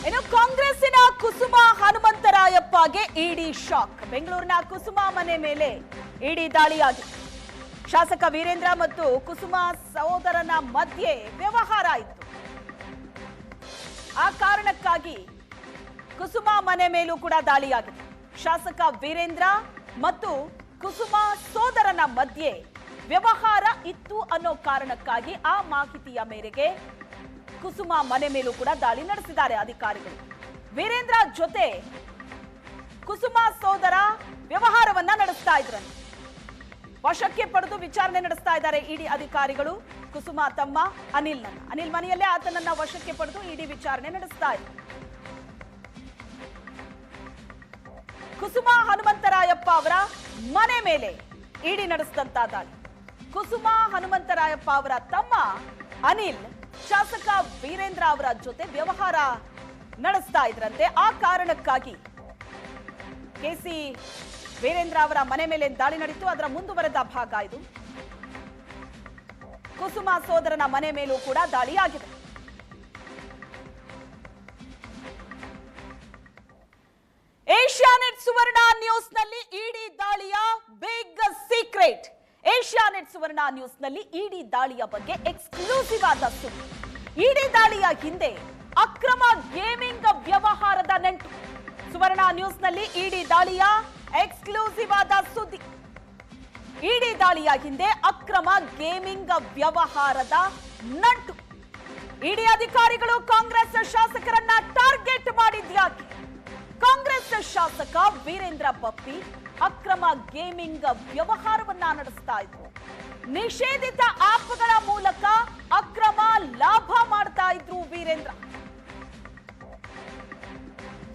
ಇನ್ನು ಕಾಂಗ್ರೆಸ್ಸಿನ ಕುಸುಮ ಹನುಮಂತರಾಯಪ್ಪಗೆ ಇಡಿ ಶಾಕ್. ಬೆಂಗಳೂರಿನ ಕುಸುಮ ಮನೆ ಮೇಲೆ ಇಡಿ ದಾಳಿಯಾಗಿದೆ. ಶಾಸಕ ವೀರೇಂದ್ರ ಮತ್ತು ಕುಸುಮ ಸಹೋದರನ ಮಧ್ಯೆ ವ್ಯವಹಾರ ಇತ್ತು. ಆ ಕಾರಣಕ್ಕಾಗಿ ಕುಸುಮ ಮನೆ ಮೇಲೂ ಕೂಡ ದಾಳಿಯಾಗಿದೆ. ಶಾಸಕ ವೀರೇಂದ್ರ ಮತ್ತು ಕುಸುಮ ಸೋದರನ ಮಧ್ಯೆ ವ್ಯವಹಾರ ಇತ್ತು ಅನ್ನೋ ಕಾರಣಕ್ಕಾಗಿ ಆ ಮಾಹಿತಿಯ ಮೇರೆಗೆ ಕುಸುಮ ಮನೆ ಮೇಲೂ ಕೂಡ ದಾಳಿ ನಡೆಸಿದ್ದಾರೆ ಅಧಿಕಾರಿಗಳು. ವೀರೇಂದ್ರ ಜೊತೆ ಕುಸುಮ ಸೋದರ ವ್ಯವಹಾರವನ್ನ ನಡೆಸ್ತಾ ಇದ್ರಂತೆ. ವಶಕ್ಕೆ ಪಡೆದು ವಿಚಾರಣೆ ನಡೆಸ್ತಾ ಇದ್ದಾರೆ ಇಡಿ ಅಧಿಕಾರಿಗಳು. ಕುಸುಮ ತಮ್ಮ ಅನಿಲ್ ಮನೆಯಲ್ಲೇ ಆತನನ್ನ ವಶಕ್ಕೆ ಪಡೆದು ಇಡಿ ವಿಚಾರಣೆ ನಡೆಸ್ತಾ ಇದ್ದಾರೆ. ಕುಸುಮ ಹನುಮಂತರಾಯಪ್ಪ ಅವರ ಮನೆ ಮೇಲೆ ಇಡಿ ನಡೆಸಿದಂತ ದಾಳಿ. ಕುಸುಮ ಹನುಮಂತರಾಯಪ್ಪ ಅವರ ತಮ್ಮ ಅನಿಲ್ ಶಾಸಕ ವೀರೇಂದ್ರ ಅವರ ಜೊತೆ ವ್ಯವಹಾರ ನಡೆಸ್ತಾ ಇದ್ರಂತೆ. ಆ ಕಾರಣಕ್ಕಾಗಿ ಕೆಸಿ ವೀರೇಂದ್ರ ಅವರ ಮನೆ ಮೇಲೆ ದಾಳಿ ನಡೆಯಿತು. ಅದರ ಮುಂದುವರೆದ ಭಾಗ ಇದು. ಕುಸುಮ ಸೋದರನ ಮನೆ ಮೇಲೂ ಕೂಡ ದಾಳಿಯಾಗಿದೆ. ಏಷ್ಯಾನೆಟ್ ಸುವರ್ಣ ನ್ಯೂಸ್ ನಲ್ಲಿ ಇಡಿ ದಾಳಿಯ ಬಿಗ್ ಸೀಕ್ರೆಟ್. ಏಷ್ಯಾನೆಟ್ ಸುವರ್ಣ ನ್ಯೂಸ್ ನಲ್ಲಿ ಇಡಿ ದಾಳಿಯ ಬಗ್ಗೆ ಎಕ್ಸ್ಕ್ಲೂಸಿವ್ ಆದ ಸುದ್ದಿ. ಇಡಿ ದಾಳಿಯ ಹಿಂದೆ ಅಕ್ರಮ ಗೇಮಿಂಗ್ ವ್ಯವಹಾರದ ನಂಟು. ಸುವರ್ಣ ನ್ಯೂಸ್ ನಲ್ಲಿ ಇಡಿ ದಾಳಿಯ ಎಕ್ಸ್ಕ್ಲೂಸಿವ್ ಆದ ಸುದ್ದಿ. ಇಡಿ ದಾಳಿಯ ಹಿಂದೆ ಅಕ್ರಮ ಗೇಮಿಂಗ್ ವ್ಯವಹಾರದ ನಂಟು. ಇಡಿ ಅಧಿಕಾರಿಗಳು ಕಾಂಗ್ರೆಸ್ ಶಾಸಕರನ್ನ ಟಾರ್ಗೆಟ್ ಮಾಡಿದ್ಯಾಕೆ? ಕಾಂಗ್ರೆಸ್ ಶಾಸಕ ವೀರೇಂದ್ರ ಪಪ್ಪಿ ಅಕ್ರಮ ಗೇಮಿಂಗ್ ವ್ಯವಹಾರವನ್ನ ನಡೆಸ್ತಾ ಇದ್ರು. ನಿಷೇಧಿತ ಆಪ್ಗಳ ಮೂಲಕ ಅಕ್ರಮ ಲಾಭ ಮಾಡ್ತಾ ಇದ್ರು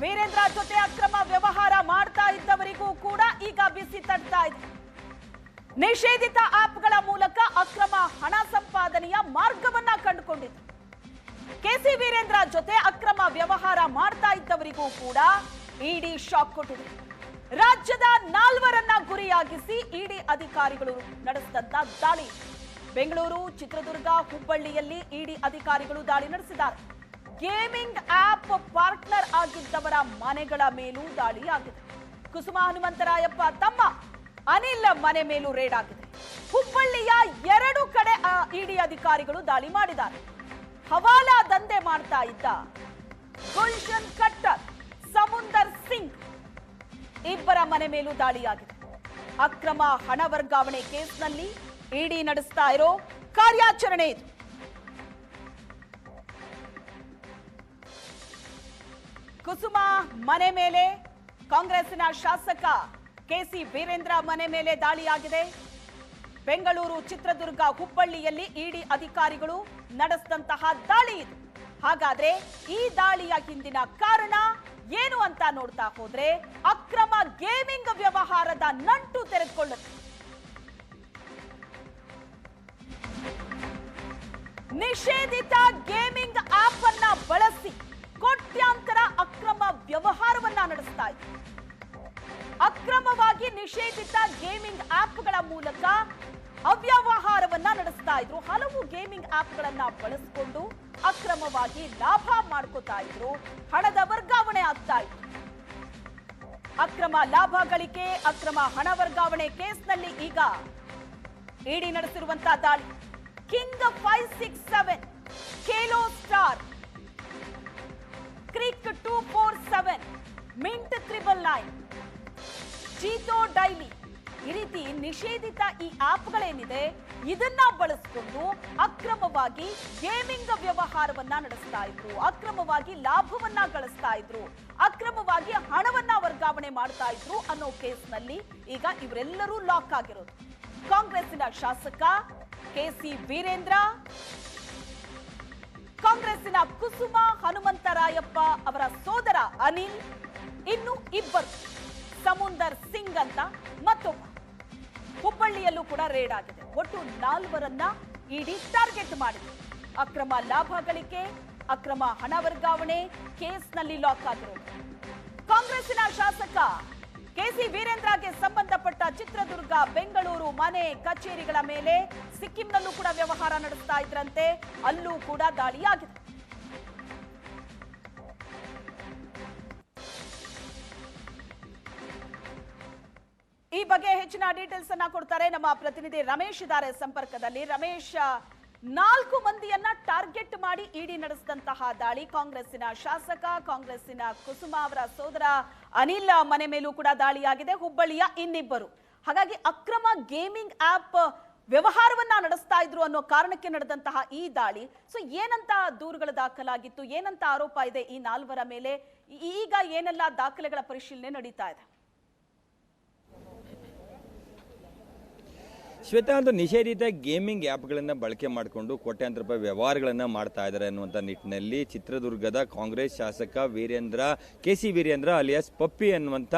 ವೀರೇಂದ್ರ ಜೊತೆ ಅಕ್ರಮ ವ್ಯವಹಾರ ಮಾಡ್ತಾ ಇದ್ದವರಿಗೂ ಕೂಡ ಈಗ ಬಿಸಿ ತಡ್ತಾ ಇದೆ. ನಿಷೇಧಿತ ಆಪ್ಗಳ ಮೂಲಕ ಅಕ್ರಮ ಹಣ ಸಂಪಾದನೆಯ ಮಾರ್ಗವನ್ನ ಕಂಡುಕೊಂಡಿದ್ರು. ಕೆಸಿ ವೀರೇಂದ್ರ ಜೊತೆ ಅಕ್ರಮ ವ್ಯವಹಾರ ಮಾಡ್ತಾ ಇದ್ದವರಿಗೂ ಕೂಡ ಇಡಿ ಶಾಕ್ ಕೊಟ್ಟಿದೆ. ರಾಜ್ಯದ 4ರನ್ನ ಗುರಿಯಾಗಿಸಿ ಇಡಿ ಅಧಿಕಾರಿಗಳು ನಡೆಸಿದಂತ ದಾಳಿ. ಬೆಂಗಳೂರು, ಚಿತ್ರದುರ್ಗ, ಹುಬ್ಬಳ್ಳಿಯಲ್ಲಿ ಇಡಿ ಅಧಿಕಾರಿಗಳು ದಾಳಿ ನಡೆಸಿದ್ದಾರೆ. ಗೇಮಿಂಗ್ ಆಪ್ ಪಾರ್ಟ್ನರ್ ಆಗಿದ್ದವರ ಮನೆಗಳ ಮೇಲೂ ದಾಳಿಯಾಗಿದೆ. ಕುಸುಮ ಹನುಮಂತರಾಯಪ್ಪ ತಮ್ಮ ಅನಿಲ್ ಮನೆ ಮೇಲೂ ರೇಡ್ ಆಗಿದೆ. ಹುಬ್ಬಳ್ಳಿಯ 2 ಕಡೆ ಇಡಿ ಅಧಿಕಾರಿಗಳು ದಾಳಿ ಮಾಡಿದ್ದಾರೆ. ಹವಾಲಾ ದಂಧೆ ಮಾಡ್ತಾ ಇದ್ದ ಗುಲ್ಶನ್ ಕಟ್ಟರ್, ಸಮುಂದರ್ ಸಿಂಗ್ ಇಬ್ಬರ ಮನೆ ಮೇಲೂ ದಾಳಿಯಾಗಿದೆ. ಅಕ್ರಮ ಹಣ ವರ್ಗಾವಣೆ ಕೇಸ್ನಲ್ಲಿ ಇಡಿ ನಡೆಸ್ತಾ ಇರೋ ಕಾರ್ಯಾಚರಣೆ ಇದು. ಕುಸುಮ ಮನೆ ಮೇಲೆ ಕಾಂಗ್ರೆಸ್ಸಿನ ಶಾಸಕ ಕೆಸಿ ವೀರೇಂದ್ರ ಮನೆ ಮೇಲೆ ದಾಳಿಯಾಗಿದೆ. ಬೆಂಗಳೂರು, ಚಿತ್ರದುರ್ಗ, ಹುಬ್ಬಳ್ಳಿಯಲ್ಲಿ ಇಡಿ ಅಧಿಕಾರಿಗಳು ನಡೆಸಿದಂತಹ ದಾಳಿ ಇದು. ಹಾಗಾದ್ರೆ ಈ ದಾಳಿಯ ಹಿಂದಿನ ಕಾರಣ ಏನು ಅಂತ ನೋಡ್ತಾ ಹೋದ್ರೆ ಅಕ್ರಮ ಗೇಮಿಂಗ್ ವ್ಯವಹಾರದ ನಂಟು ತೆರೆದುಕೊಳ್ಳುತ್ತೆ. ನಿಷೇಧಿತ ಗೇಮಿಂಗ್ ಆಪ್ ಅನ್ನ ಬಳಸಿ ಕೋಟ್ಯಾಂತರ ಅಕ್ರಮ ವ್ಯವಹಾರವನ್ನ ನಡೆಸ್ತಾ ಇದೆ. ಅಕ್ರಮವಾಗಿ ನಿಷೇಧಿತ ಗೇಮಿಂಗ್ ಆಪ್ಗಳ ಮೂಲಕ ಅವ್ಯವಹಾರವನ್ನ ನಡೆಸ್ತಾ ಇದ್ರು. ಹಲವು ಗೇಮಿಂಗ್ ಆಪ್ಗಳನ್ನ ಬಳಸಿಕೊಂಡು ಅಕ್ರಮವಾಗಿ ಲಾಭ ಮಾಡ್ಕೋತಾ ಇದ್ರು. ಹಣದ ವರ್ಗಾವಣೆ ಆಗ್ತಾ ಇತ್ತು. ಅಕ್ರಮ ಲಾಭ ಗಳಿಕೆ, ಅಕ್ರಮ ಹಣ ವರ್ಗಾವಣೆ ಕೇಸ್ನಲ್ಲಿ ಈಗ ಇಡಿ ನಡೆಸಿರುವಂತಹ ದಾಳಿ. King 567, Khelo star, crick 247, mint 999, Jeeto daily, ಈ ರೀತಿ ನಿಷೇಧಿತ ಈ ಆಪ್ಗಳೇನಿದೆ ಇದನ್ನ ಬಳಸಿಕೊಂಡು ಅಕ್ರಮವಾಗಿ ಗೇಮಿಂಗ್ ವ್ಯವಹಾರವನ್ನ ನಡೆಸ್ತಾ ಇದ್ರು. ಅಕ್ರಮವಾಗಿ ಲಾಭವನ್ನ ಗಳಿಸ್ತಾ ಇದ್ರು. ಅಕ್ರಮವಾಗಿ ಹಣವನ್ನ ವರ್ಗಾವಣೆ ಮಾಡ್ತಾ ಇದ್ರು ಅನ್ನೋ ಕೇಸ್ನಲ್ಲಿ ಈಗ ಇವರೆಲ್ಲರೂ ಲಾಕ್ ಆಗಿರೋದು. ಕಾಂಗ್ರೆಸ್ಸಿನ ಶಾಸಕ ಕೆಸಿ ವೀರೇಂದ್ರ, ಕಾಂಗ್ರೆಸ್ಸಿನ ಕುಸುಮ ಹನುಮಂತರಾಯಪ್ಪ ಅವರ ಸೋದರ ಅನಿಲ್, ಇನ್ನು ಇಬ್ಬರು ಸಮುಂದರ್ ಸಿಂಗ್ ಅಂತ ಮತ್ತೊಬ್ಬ. ಹುಬ್ಬಳ್ಳಿಯಲ್ಲೂ ಕೂಡ ರೇಡ್ ಆಗಿದೆ. ಒಟ್ಟು 4ರನ್ನ ಇಡಿ ಟಾರ್ಗೆಟ್ ಮಾಡಿದೆ. ಅಕ್ರಮ ಲಾಭ ಗಳಿಕೆ, ಅಕ್ರಮ ಹಣ ವರ್ಗಾವಣೆ ಕೇಸ್ನಲ್ಲಿ ಲಾಕ್ ಆಗಿರೋದು. ಕಾಂಗ್ರೆಸ್ಸಿನ ಶಾಸಕ ಕೆಸಿ ವೀರೇಂದ್ರಗೆ ಸಂಬಂಧಪಟ್ಟ ಚಿತ್ರದುರ್ಗ, ಬೆಂಗಳೂರು ಮನೆ ಕಚೇರಿಗಳ ಮೇಲೆ ಸಿಕ್ಕಿಂನಲ್ಲೂ ಕೂಡ ವ್ಯವಹಾರ ನಡೆಸ್ತಾ ಇದ್ರಂತೆ. ಅಲ್ಲೂ ಕೂಡ ದಾಳಿಯಾಗಿದೆ. ಬಗ್ಗೆ ಹೆಚ್ಚಿನ ಡೀಟೇಲ್ಸ್ ಅನ್ನ ಕೊಡ್ತಾರೆ ನಮ್ಮ ಪ್ರತಿನಿಧಿ ರಮೇಶ್ ಇದ್ದಾರೆ ಸಂಪರ್ಕದಲ್ಲಿ. ರಮೇಶ್, 4 ಮಂದಿಯನ್ನ ಟಾರ್ಗೆಟ್ ಮಾಡಿ ಇಡಿ ನಡೆಸಿದಂತಹ ದಾಳಿ, ಕಾಂಗ್ರೆಸ್ಸಿನ ಶಾಸಕ, ಕಾಂಗ್ರೆಸ್ಸಿನ ಕುಸುಮಾ ಅವರ ಸೋದರ ಅನಿಲ್ ಮನೆ ಮೇಲೂ ಕೂಡ ದಾಳಿಯಾಗಿದೆ, ಹುಬ್ಬಳ್ಳಿಯ ಇನ್ನಿಬ್ಬರು. ಹಾಗಾಗಿ ಅಕ್ರಮ ಗೇಮಿಂಗ್ ಆಪ್ ವ್ಯವಹಾರವನ್ನ ನಡೆಸ್ತಾ ಇದ್ರು ಅನ್ನೋ ಕಾರಣಕ್ಕೆ ನಡೆದಂತಹ ಈ ದಾಳಿ. ಸೊ ಏನಂತ ದೂರುಗಳು ದಾಖಲಾಗಿತ್ತು, ಏನಂತ ಆರೋಪ ಇದೆ ಈ 4 ಮೇಲೆ, ಈಗ ಏನೆಲ್ಲ ದಾಖಲೆಗಳ ಪರಿಶೀಲನೆ ನಡೀತಾ ಇದೆ? ಶ್ವೇತಾ, ಒಂದು ನಿಷೇಧಿತ ಗೇಮಿಂಗ್ ಆ್ಯಪ್ಗಳನ್ನು ಬಳಕೆ ಮಾಡಿಕೊಂಡು ಕೋಟ್ಯಾಂತರ ರೂಪಾಯಿ ವ್ಯವಹಾರಗಳನ್ನು ಮಾಡ್ತಾ ಇದ್ದಾರೆ ಅನ್ನುವಂಥ ನಿಟ್ಟಿನಲ್ಲಿ ಚಿತ್ರದುರ್ಗದ ಕಾಂಗ್ರೆಸ್ ಶಾಸಕ ಕೆ.ಸಿ. ವೀರೇಂದ್ರ ಅಲಿಯಾಸ್ ಪಪ್ಪಿ ಅನ್ನುವಂಥ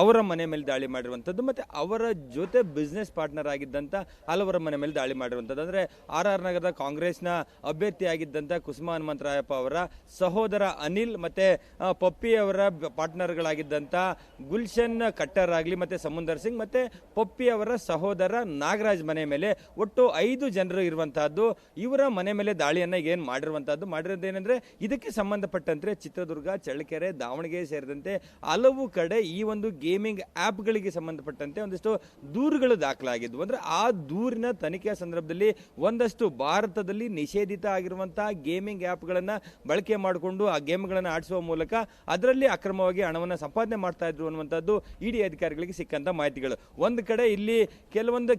ಅವರ ಮನೆ ಮೇಲೆ ದಾಳಿ ಮಾಡಿರುವಂಥದ್ದು, ಮತ್ತು ಅವರ ಜೊತೆ ಬಿಸ್ನೆಸ್ ಪಾರ್ಟ್ನರ್ ಆಗಿದ್ದಂಥ ಹಲವರ ಮನೆ ಮೇಲೆ ದಾಳಿ ಮಾಡಿರುವಂಥದ್ದು. ಅಂದರೆ ಆರ್ ನಗರದ ಕಾಂಗ್ರೆಸ್ನ ಅಭ್ಯರ್ಥಿಯಾಗಿದ್ದಂಥ ಕುಸುಮಾ ಹನುಮಂತರಾಯಪ್ಪ ಅವರ ಸಹೋದರ ಅನಿಲ್ ಮತ್ತು ಪಪ್ಪಿ ಅವರ ಪಾರ್ಟ್ನರ್ಗಳಾಗಿದ್ದಂಥ ಗುಲ್ಶನ್ ಕಟ್ಟರ್ ಆಗಲಿ ಮತ್ತು ಸಮುಂದರ್ ಸಿಂಗ್ ಮತ್ತು ಪಪ್ಪಿ ಅವರ ಸಹೋದರ ನಾಗರಾಜ್ ಮನೆ ಮೇಲೆ ಒಟ್ಟು 5 ಜನರು ಇರುವಂತಹದ್ದು. ಇವರ ಮನೆ ಮೇಲೆ ದಾಳಿಯನ್ನ ಏನು ಮಾಡಿರೋದೇನೆಂದ್ರೆ ಇದಕ್ಕೆ ಸಂಬಂಧಪಟ್ಟಂತೆ ಚಿತ್ರದುರ್ಗ, ಚಳ್ಳಕೆರೆ, ದಾವಣಗೆರೆ ಸೇರಿದಂತೆ ಹಲವು ಕಡೆ ಈ ಒಂದು ಗೇಮಿಂಗ್ ಆ್ಯಪ್ಗಳಿಗೆ ಸಂಬಂಧಪಟ್ಟಂತೆ ಒಂದಷ್ಟು ದೂರುಗಳು ದಾಖಲಾಗಿದ್ವು. ಅಂದ್ರೆ ಆ ದೂರಿನ ತನಿಖೆಯ ಸಂದರ್ಭದಲ್ಲಿ ಒಂದಷ್ಟು ಭಾರತದಲ್ಲಿ ನಿಷೇಧಿತ ಆಗಿರುವಂತಹ ಗೇಮಿಂಗ್ ಆ್ಯಪ್ಗಳನ್ನ ಬಳಕೆ ಮಾಡಿಕೊಂಡು ಆ ಗೇಮ್ಗಳನ್ನು ಆಡಿಸುವ ಮೂಲಕ ಅದರಲ್ಲಿ ಅಕ್ರಮವಾಗಿ ಹಣವನ್ನು ಸಂಪಾದನೆ ಮಾಡ್ತಾ ಇದ್ರು ಅನ್ನುವಂಥದ್ದು ಇಡಿ ಅಧಿಕಾರಿಗಳಿಗೆ ಸಿಕ್ಕಂತ ಮಾಹಿತಿಗಳು. ಒಂದು ಕಡೆ ಇಲ್ಲಿ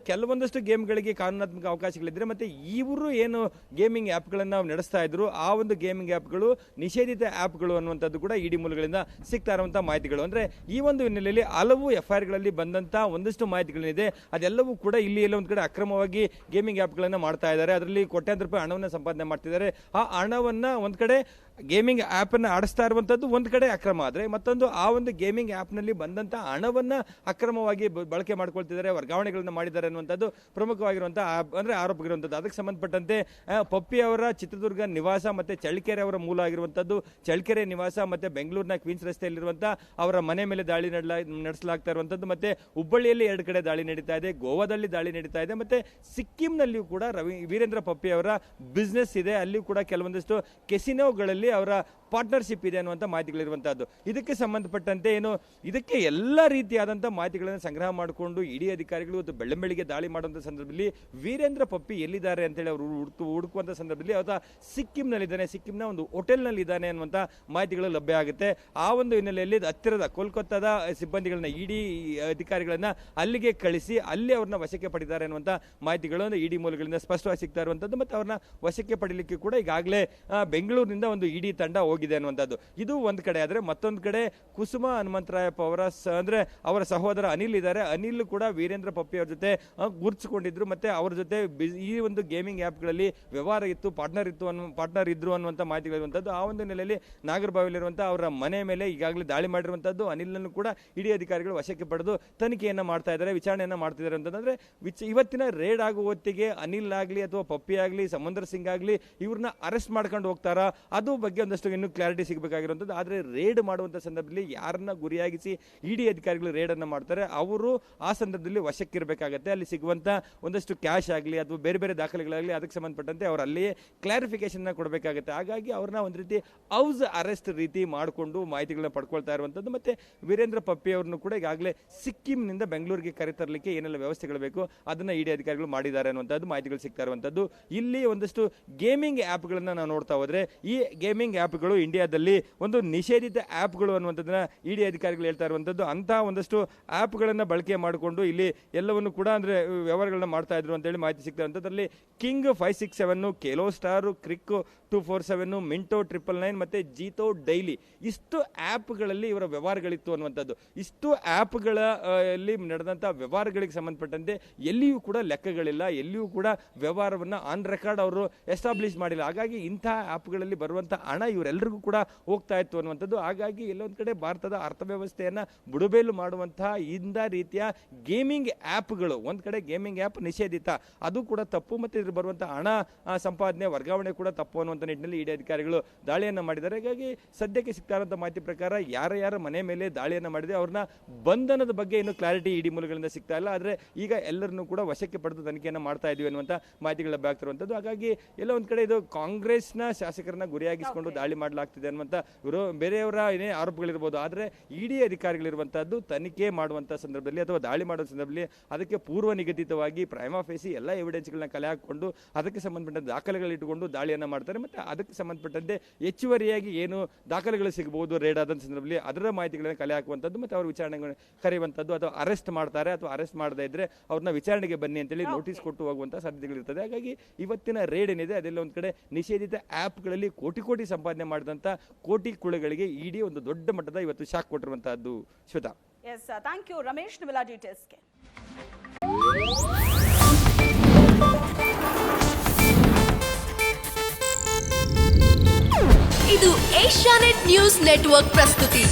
ಕೆಲವೊಂದಷ್ಟು ಗೇಮ್ಗಳಿಗೆ ಕಾನೂನಾತ್ಮಕ ಅವಕಾಶಗಳಿದ್ರೆ, ಮತ್ತೆ ಇವರು ಏನು ಗೇಮಿಂಗ್ ಆ್ಯಪ್ಗಳನ್ನು ನಡೆಸ್ತಾ ಇದ್ರು ಆ ಒಂದು ಗೇಮಿಂಗ್ ಆ್ಯಪ್ಗಳು ನಿಷೇಧಿತ ಆ್ಯಪ್ಗಳು ಅನ್ನುವಂಥದ್ದು ಕೂಡ ಇಡಿ ಮೂಲಗಳಿಂದ ಸಿಗ್ತಾ ಇರುವಂತಹ ಮಾಹಿತಿಗಳು. ಅಂದ್ರೆ ಈ ಒಂದು ಹಿನ್ನೆಲೆಯಲ್ಲಿ ಹಲವು ಎಫ್ಐಆರ್ಗಳಲ್ಲಿ ಬಂದಂತಹ ಒಂದಷ್ಟು ಮಾಹಿತಿಗಳೇನಿದೆ ಅದೆಲ್ಲವೂ ಕೂಡ ಇಲ್ಲಿ ಎಲ್ಲ ಒಂದು ಕಡೆ ಅಕ್ರಮವಾಗಿ ಗೇಮಿಂಗ್ ಆ್ಯಪ್ಗಳನ್ನು ಮಾಡ್ತಾ ಇದ್ದಾರೆ, ಅದರಲ್ಲಿ ಕೋಟ್ಯಾಂತರ ರೂಪಾಯಿ ಹಣವನ್ನು ಸಂಪಾದನೆ ಮಾಡ್ತಿದ್ದಾರೆ. ಆ ಹಣವನ್ನ ಒಂದ್ ಕಡೆ ಗೇಮಿಂಗ್ ಆ್ಯಪ್ ಅನ್ನು ಆಡಿಸ್ತಾ ಇರುವಂತದ್ದು ಒಂದು ಕಡೆ ಅಕ್ರಮ ಆದ್ರೆ, ಮತ್ತೊಂದು ಆ ಒಂದು ಗೇಮಿಂಗ್ ಆ್ಯಪ್ ನಲ್ಲಿ ಬಂದಂತ ಹಣವನ್ನ ಅಕ್ರಮವಾಗಿ ಬಳಕೆ ಮಾಡ್ಕೊಳ್ತಿದ್ದಾರೆ, ವರ್ಗಾವಣೆಗಳನ್ನ ಮಾಡಿದ್ದಾರೆ ಅನ್ನುವಂಥದ್ದು ಪ್ರಮುಖವಾಗಿರುವಂತಹ ಅಂದ್ರೆ ಆರೋಪವಿರುವಂಥದ್ದು. ಅದಕ್ಕೆ ಸಂಬಂಧಪಟ್ಟಂತೆ ಪಪ್ಪಿ ಅವರ ಚಿತ್ರದುರ್ಗ ನಿವಾಸ ಮತ್ತೆ ಚಳ್ಳಕೆರೆ ಅವರ ಮೂಲ ಆಗಿರುವಂತದ್ದು, ಚಳ್ಳಕೆರೆ ನಿವಾಸ ಮತ್ತೆ ಬೆಂಗಳೂರಿನ ಕ್ವೀನ್ಸ್ ರಸ್ತೆಯಲ್ಲಿರುವಂತಹ ಅವರ ಮನೆ ಮೇಲೆ ದಾಳಿ ನಡೆಸಲಾಗ್ತಾ ಇರುವಂತದ್ದು, ಮತ್ತೆ ಹುಬ್ಬಳ್ಳಿಯಲ್ಲಿ 2 ಕಡೆ ದಾಳಿ ನಡೀತಾ ಇದೆ, ಗೋವಾದಲ್ಲಿ ದಾಳಿ ನಡೀತಾ ಇದೆ, ಮತ್ತೆ ಸಿಕ್ಕಿಂನಲ್ಲಿಯೂ ಕೂಡ ವೀರೇಂದ್ರ ಪಪ್ಪಿ ಅವರ ಬಿಸ್ನೆಸ್ ಇದೆ, ಅಲ್ಲಿಯೂ ಕೂಡ ಕೆಲವೊಂದಷ್ಟು ಕೆಸಿನೋಗಳಲ್ಲಿ ಅವರ ಪಾರ್ಟ್ನರ್ಶಿಪ್ ಇದೆ ಅನ್ನುವಂಥ ಮಾಹಿತಿಗಳಿರುವಂತಹದ್ದು. ಇದಕ್ಕೆ ಸಂಬಂಧಪಟ್ಟಂತೆ ಇದಕ್ಕೆ ಎಲ್ಲ ರೀತಿಯಾದಂತಹ ಮಾಹಿತಿಗಳನ್ನು ಸಂಗ್ರಹ ಮಾಡಿಕೊಂಡು ಇಡಿ ಅಧಿಕಾರಿಗಳು ಇವತ್ತು ಬೆಳ್ಳಂಬೆಳಿಗ್ಗೆ ದಾಳಿ ಮಾಡುವಂಥ ಸಂದರ್ಭದಲ್ಲಿ ವೀರೇಂದ್ರ ಪಪ್ಪಿ ಎಲ್ಲಿದ್ದಾರೆ ಅಂತೇಳಿ ಅವರು ಹುಡುಕುವಂಥ ಸಂದರ್ಭದಲ್ಲಿ ಅವರ ಸಿಕ್ಕಿಂನಲ್ಲಿದ್ದಾನೆ, ಸಿಕ್ಕಿಂನ ಒಂದು ಹೋಟೆಲ್ನಲ್ಲಿ ಇದ್ದಾನೆ ಅನ್ನುವಂಥ ಮಾಹಿತಿಗಳು ಲಭ್ಯ ಆಗುತ್ತೆ. ಆ ಒಂದು ಹಿನ್ನೆಲೆಯಲ್ಲಿ ಹತ್ತಿರದ ಕೋಲ್ಕತ್ತಾದ ಸಿಬ್ಬಂದಿಗಳನ್ನ ಇಡಿ ಅಧಿಕಾರಿಗಳನ್ನ ಅಲ್ಲಿಗೆ ಕಳಿಸಿ ಅಲ್ಲಿ ಅವ್ರನ್ನ ವಶಕ್ಕೆ ಪಡೆದಿದ್ದಾರೆ ಅನ್ನುವಂಥ ಮಾಹಿತಿಗಳು ಇಡಿ ಮೂಲಗಳಿಂದ ಸ್ಪಷ್ಟವಾಗಿ ಸಿಗ್ತಾ ಇರುವಂತದ್ದು. ಮತ್ತೆ ಅವ್ರನ್ನ ವಶಕ್ಕೆ ಪಡೀಲಿಕ್ಕೆ ಕೂಡ ಈಗಾಗಲೇ ಬೆಂಗಳೂರಿನಿಂದ ಒಂದು ಇಡಿ ತಂಡ ಹೋಗಿದೆ ಅನ್ನುವಂಥದ್ದು. ಇದು ಒಂದು ಕಡೆ ಆದ್ರೆ, ಮತ್ತೊಂದು ಕಡೆ ಕುಸುಮಾ ಹನುಮಂತರಾಯಪ್ಪ ಅವರ ಸಹೋದರ ಅನಿಲ್ ಇದ್ದಾರೆ. ಅನಿಲ್ ಕೂಡ ವೀರೇಂದ್ರ ಪಪ್ಪಿ ಅವರ ಜೊತೆ ಗುರುತಿಸಿಕೊಂಡಿದ್ರು, ಮತ್ತೆ ಅವರ ಜೊತೆ ಈ ಒಂದು ಗೇಮಿಂಗ್ ಆ್ಯಪ್ಗಳಲ್ಲಿ ವ್ಯವಹಾರ ಇತ್ತು, ಪಾರ್ಟ್ನರ್ ಇದ್ರು ಅನ್ನುವಂಥ ಮಾಹಿತಿಗಳಿರುವಂಥದ್ದು. ಆ ಒಂದು ನೆಲೆಯಲ್ಲಿ ನಾಗರಬಾವಿಲಿರುವಂತಹ ಅವರ ಮನೆ ಮೇಲೆ ಈಗಾಗಲೇ ದಾಳಿ ಮಾಡಿರುವಂಥದ್ದು. ಅನಿಲ್ನನ್ನು ಕೂಡ ಇಡಿ ಅಧಿಕಾರಿಗಳು ವಶಕ್ಕೆ ಪಡೆದು ತನಿಖೆಯನ್ನ ಮಾಡ್ತಾ ಇದ್ದಾರೆ, ವಿಚಾರಣೆಯನ್ನ ಮಾಡ್ತಿದ್ದಾರೆ ಅಂತಂದ್ರೆ ಇವತ್ತಿನ ರೇಡ್ ಆಗುವ ಹೊತ್ತಿಗೆ ಅನಿಲ್ ಆಗಲಿ ಅಥವಾ ಪಪ್ಪಿ ಆಗಲಿ ಸಮುಂದರ್ ಸಿಂಗ್ ಆಗಲಿ ಇವ್ರನ್ನ ಅರೆಸ್ಟ್ ಮಾಡ್ಕೊಂಡು ಹೋಗ್ತಾರಾ ಅದು ಬಗ್ಗೆ ಒಂದಷ್ಟು ಇನ್ನೂ ಕ್ಲಾರಿಟಿ ಸಿಗಬೇಕಾಗಿರುವಂಥದ್ದು. ಆದರೆ ರೇಡ್ ಮಾಡುವಂಥ ಸಂದರ್ಭದಲ್ಲಿ ಯಾರನ್ನ ಗುರಿಯಾಗಿಸಿ ಇಡಿ ಅಧಿಕಾರಿಗಳು ರೇಡ್ ಅನ್ನ ಮಾಡ್ತಾರೆ ಅವರು ಆ ಸಂದರ್ಭದಲ್ಲಿ ವಶಕ್ಕಿರಬೇಕಾಗತ್ತೆ. ಅಲ್ಲಿ ಸಿಗುವಂತ ಒಂದಷ್ಟು ಕ್ಯಾಶ್ ಆಗಲಿ ಅಥವಾ ಬೇರೆ ಬೇರೆ ದಾಖಲೆಗಳಾಗಲಿ ಅದಕ್ಕೆ ಸಂಬಂಧಪಟ್ಟಂತೆ ಅವರು ಅಲ್ಲಿಯೇ ಕ್ಲಾರಿಫಿಕೇಶನ್ ಕೊಡಬೇಕಾಗುತ್ತೆ. ಹಾಗಾಗಿ ಅವ್ರನ್ನ ಒಂದು ರೀತಿ ಹೌಸ್ ಅರೆಸ್ಟ್ ರೀತಿ ಮಾಡಿಕೊಂಡು ಮಾಹಿತಿಗಳನ್ನ ಪಡ್ಕೊಳ್ತಾ ಇರುವಂಥದ್ದು. ಮತ್ತೆ ವೀರೇಂದ್ರ ಪಪ್ಪಿ ಅವ್ರನ್ನು ಕೂಡ ಈಗಾಗಲೇ ಸಿಕ್ಕಿಂನಿಂದ ಬೆಂಗಳೂರಿಗೆ ಕರೆತರಲಿಕ್ಕೆ ಏನೆಲ್ಲ ವ್ಯವಸ್ಥೆಗಳು ಬೇಕು ಅದನ್ನ ಇಡಿ ಅಧಿಕಾರಿಗಳು ಮಾಡಿದ್ದಾರೆ ಅನ್ನುವಂಥದ್ದು ಮಾಹಿತಿಗಳು ಸಿಗ್ತಾ ಇರುವಂಥದ್ದು. ಇಲ್ಲಿ ಒಂದಷ್ಟು ಗೇಮಿಂಗ್ ಆ್ಯಪ್ಗಳನ್ನ ನಾವು ನೋಡ್ತಾ ಹೋದ್ರೆ ಈ ಗೇಮಿಂಗ್ ಆ್ಯಪ್ಗಳು ಇಂಡಿಯಾದಲ್ಲಿ ಒಂದು ನಿಷೇಧಿತ ಆ್ಯಪ್ಗಳು ಅನ್ನುವಂಥದ್ದನ್ನ ಇಡಿ ಅಧಿಕಾರಿಗಳು ಹೇಳ್ತಾ ಇರುವಂಥದ್ದು. ಅಂತಹ ಒಂದಷ್ಟು ಆ್ಯಪ್ಗಳನ್ನು ಬಳಕೆ ಮಾಡಿಕೊಂಡು ಇಲ್ಲಿ ಎಲ್ಲವನ್ನು ಕೂಡ ಅಂದ್ರೆ ವ್ಯವಹಾರಗಳನ್ನ ಮಾಡ್ತಾ ಇದ್ರು ಅಂತೇಳಿ ಮಾಹಿತಿ ಸಿಗ್ತಾ ಇರುವಂಥದ್ರಲ್ಲಿ ಕಿಂಗ್ 567, ಕೆಲೋ ಸ್ಟಾರ್, ಕ್ರಿಕ್ 247, ಮಿಂಟೋ 999 ಮತ್ತೆ ಜೀತೋ ಡೈಲಿ ಇಷ್ಟು ಆ್ಯಪ್ಗಳಲ್ಲಿ ಇವರ ವ್ಯವಹಾರಗಳಿತ್ತು ಅನ್ನುವಂಥದ್ದು. ಇಷ್ಟು ಆ್ಯಪ್ಗಳಲ್ಲಿ ನಡೆದಂಥ ವ್ಯವಹಾರಗಳಿಗೆ ಸಂಬಂಧಪಟ್ಟಂತೆ ಎಲ್ಲಿಯೂ ಕೂಡ ಲೆಕ್ಕಗಳಿಲ್ಲ, ಎಲ್ಲಿಯೂ ಕೂಡ ವ್ಯವಹಾರವನ್ನು ಆನ್ ರೆಕಾರ್ಡ್ ಅವರು ಎಸ್ಟಾಬ್ಲಿಷ್ ಮಾಡಿಲ್ಲ. ಹಾಗಾಗಿ ಇಂತಹ ಆ್ಯಪ್ಗಳಲ್ಲಿ ಬರುವಂಥ ಹಣ ಇವರೆಲ್ಲರಿಗೂ ಕೂಡ ಹೋಗ್ತಾ ಇತ್ತು ಅನ್ನುವಂಥದ್ದು. ಹಾಗಾಗಿ ಎಲ್ಲೊಂದು ಕಡೆ ಭಾರತದ ಅರ್ಥವ್ಯವಸ್ಥೆಯನ್ನ ಬುಡಬೇಲು ಮಾಡುವಂತಹ ಇಂಥ ರೀತಿಯ ಗೇಮಿಂಗ್ ಆ್ಯಪ್ಗಳು, ಒಂದು ಕಡೆ ಗೇಮಿಂಗ್ ಆ್ಯಪ್ ನಿಷೇಧಿತ ಅದು ಕೂಡ ತಪ್ಪು, ಮತ್ತೆ ಇದ್ರ ಬರುವಂತಹ ಹಣ ಸಂಪಾದನೆ ವರ್ಗಾವಣೆ ಕೂಡ ತಪ್ಪು ಅನ್ನುವಂಥ ನಿಟ್ಟಿನಲ್ಲಿ ಇಡಿ ಅಧಿಕಾರಿಗಳು ದಾಳಿಯನ್ನ ಮಾಡಿದ್ದಾರೆ. ಹಾಗಾಗಿ ಸದ್ಯಕ್ಕೆ ಸಿಗ್ತಾ ಇರುವಂತಹ ಮಾಹಿತಿ ಪ್ರಕಾರ ಯಾರ ಮನೆ ಮೇಲೆ ದಾಳಿಯನ್ನ ಮಾಡಿದೆ ಅವ್ರನ್ನ ಬಂಧನದ ಬಗ್ಗೆ ಇನ್ನೂ ಕ್ಲಾರಿಟಿ ಇಡಿ ಮೂಲಗಳಿಂದ ಸಿಗ್ತಾ ಇಲ್ಲ. ಆದ್ರೆ ಈಗ ಎಲ್ಲರನ್ನೂ ಕೂಡ ವಶಕ್ಕೆ ಪಡೆದು ತನಿಖೆಯನ್ನ ಮಾಡ್ತಾ ಇದೀವಿ ಅನ್ನುವಂಥ ಮಾಹಿತಿಗಳು ಲಭ್ಯ ಆಗ್ತಿರುವಂಥದ್ದು. ಹಾಗಾಗಿ ಎಲ್ಲ ಒಂದ್ ಕಡೆ ಇದು ಕಾಂಗ್ರೆಸ್ನ ಶಾಸಕರನ್ನ ಗುರಿಯಾಗಿಸಿಕೊಂಡು ಉಪಯೋಗಿಸಿಕೊಂಡು ದಾಳಿ ಮಾಡಲಾಗ್ತಿದೆ ಅನ್ನುವಂಥ ಬೇರೆಯವರ ಏನೇ ಆರೋಪಗಳಿರ್ಬೋದು. ಆದರೆ ಇಡಿ ಅಧಿಕಾರಿಗಳಿರುವಂತಹದ್ದು ತನಿಖೆ ಮಾಡುವಂಥ ಸಂದರ್ಭದಲ್ಲಿ ಅಥವಾ ದಾಳಿ ಮಾಡುವ ಸಂದರ್ಭದಲ್ಲಿ ಅದಕ್ಕೆ ಪೂರ್ವ ನಿಗದಿತವಾಗಿ ಪ್ರೈಮಾ ಫೇಸಿ ಎಲ್ಲ ಎವಿಡೆನ್ಸ್ಗಳನ್ನ ಕಲೆ ಹಾಕಿಕೊಂಡು ಅದಕ್ಕೆ ಸಂಬಂಧಪಟ್ಟ ದಾಖಲೆಗಳಿಟ್ಟುಕೊಂಡು ದಾಳಿಯನ್ನು ಮಾಡ್ತಾರೆ. ಮತ್ತು ಅದಕ್ಕೆ ಸಂಬಂಧಪಟ್ಟಂತೆ ಹೆಚ್ಚುವರಿಯಾಗಿ ಏನು ದಾಖಲೆಗಳು ಸಿಗಬಹುದು ರೇಡ್ ಆದ ಸಂದರ್ಭದಲ್ಲಿ ಅದರ ಮಾಹಿತಿಗಳನ್ನು ಕಲೆ ಹಾಕುವಂಥದ್ದು ಮತ್ತು ಅವರು ವಿಚಾರಣೆಗೆ ಕರೆಯುವಂಥದ್ದು ಅಥವಾ ಅರೆಸ್ಟ್ ಮಾಡ್ತಾರೆ ಅಥವಾ ಅರೆಸ್ಟ್ ಮಾಡದೇ ಇದ್ರೆ ಅವ್ರನ್ನ ವಿಚಾರಣೆಗೆ ಬನ್ನಿ ಅಂತೇಳಿ ನೋಟಿಸ್ ಕೊಟ್ಟು ಹೋಗುವಂಥ ಸಾಧ್ಯತೆಗಳಿರ್ತದೆ. ಹಾಗಾಗಿ ಇವತ್ತಿನ ರೇಡ್ ಏನಿದೆ ಅದೆಲ್ಲ ಒಂದು ಕಡೆ ನಿಷೇಧಿತ ಆ್ಯಪ್ಗಳಲ್ಲಿ ಕೋಟಿ ಸಂಪಾದನೆ ಮಾಡಿದಂಥ ಕೋಟಿ ಕುಳಗಳಿಗೆ ಇಡಿ ಒಂದು ದೊಡ್ಡ ಮಟ್ಟದ ಇವತ್ತು ಶಾಕ್ ಕೊಟ್ಟಿರುವಂತಹದ್ದು. Shweta. Yes, thank you Ramesh ನಿಮ್ಮೆಲ್ಲ ಡೀಟೇಲ್ಸ್ಗೆ. ಇದು ಏಷ್ಯಾನೆಟ್ ನ್ಯೂಸ್ ನೆಟ್ವರ್ಕ್ ಪ್ರಸ್ತುತಿ.